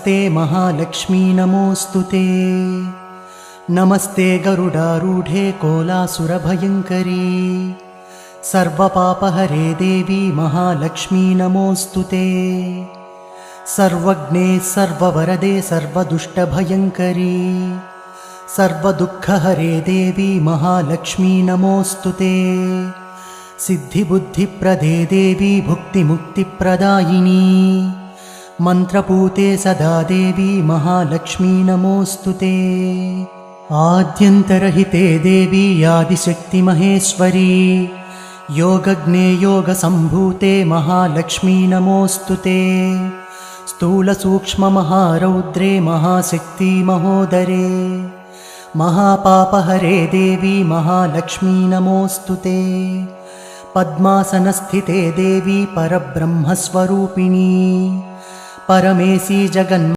नमस्ते महालक्ष्मी नमोऽस्तुते। नमस्ते गरुडारूढे कोलासुरभयङ्करी सर्वपापहरे देवी महालक्ष्मी नमोऽस्तुते। सर्वज्ञे सर्ववरदे सर्वदुष्टभयङ्करी सर्वदुःखहरे देवी महालक्ष्मी नमोऽस्तुते। सिद्धिबुद्धिप्रदे देवी भुक्तिमुक्तिप्रदायिनी मन्त्रपूते सदा देवी महालक्ष्मी नमोऽस्तुते। आद्यन्तरहिते देवी आदिशक्तिमहेश्वरी योगज्ञे योगसम्भूते महालक्ष्मी नमोऽस्तुते। स्थूलसूक्ष्ममहारौद्रे महाशक्ति महोदरे महापापहरे देवी महालक्ष्मी नमोऽस्तुते। पद्मासनस्थिते देवी परब्रह्मस्वरूपिणी परमेशी जगन्